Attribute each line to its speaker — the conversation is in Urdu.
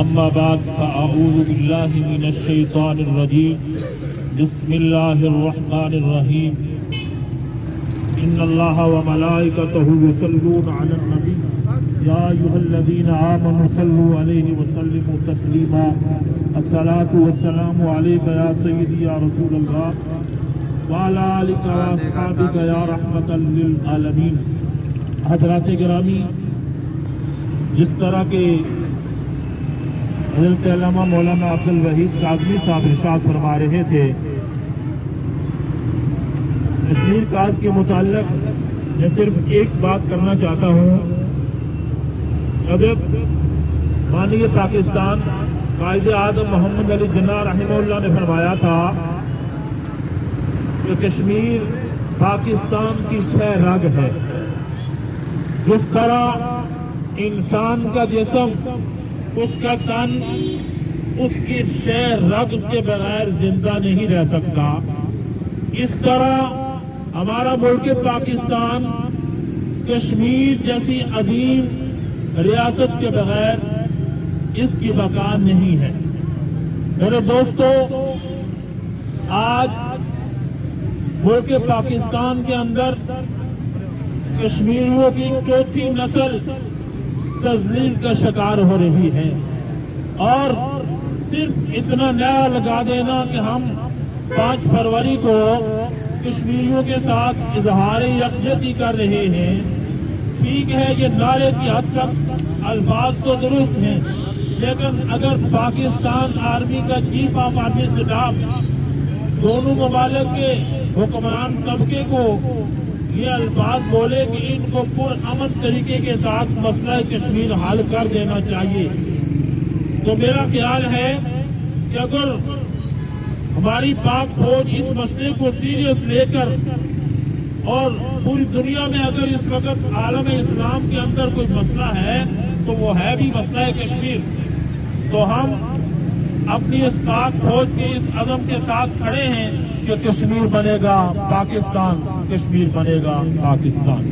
Speaker 1: اما بعد فاعوذ باللہ من الشیطان الرجیم بسم اللہ الرحمن الرحیم ان اللہ وملائکتہ یصلون علی النبی یا ایھا الذین آمنوا صلوا علیہ وسلموا تسلیما الصلاۃ والسلام علیک یا سیدی یا رسول اللہ وعلی آلک واصحابک یا رحمۃ للعالمین۔ حضرات گرامی، جس طرح کے حضرت علامہ مولانا عبدالوحید کاظمی صاحب ارشاد فرما رہے تھے، کشمیر کاز کے متعلق میں صرف ایک بات کرنا چاہتا ہوں۔ جب بانی پاکستان قائد اعظم محمد علی جناح رحمہ اللہ نے فرمایا تھا کہ کشمیر پاکستان کی شہ رگ ہے، جس طرح انسان کا جسم، اس کا تن، اس کی شہ رگ کے بغیر زندہ نہیں رہ سکتا، اس طرح ہمارا ملک پاکستان کشمیر جیسی عظیم ریاست کے بغیر اس کی بقا نہیں ہے۔ میرے دوستو، آج ملک پاکستان کے اندر کشمیریوں کی چوتھی نسل تذلیل کا شکار ہو رہی ہے، اور صرف اتنا نیا لگا دینا کہ ہم 5 فروری کو کشمیریوں کے ساتھ اظہار یکجہتی کر رہے ہیں، ٹھیک ہے، یہ نعرے کی حد تک الفاظ تو درست ہیں، لیکن اگر پاکستان آرمی کا چیف آف آرمی اسٹاف دونوں ممالک کے حکمران طبقے کو یہ الفاظ بولے کہ ان کو پرامن طریقے کے ساتھ مسئلہ کشمیر حل کر دینا چاہیے، تو میرا خیال ہے کہ اگر ہماری پاک فوج اس مسئلے کو سیریس لے کر، اور پوری دنیا میں اگر اس وقت عالم اسلام کے اندر کوئی مسئلہ ہے تو وہ ہے بھی مسئلہ کشمیر، تو ہم اپنی اس پاک فوج کے اس عزم کے ساتھ کھڑے ہیں کہ کشمیر بنے گا پاکستان، کشمیر بنے گا پاکستان۔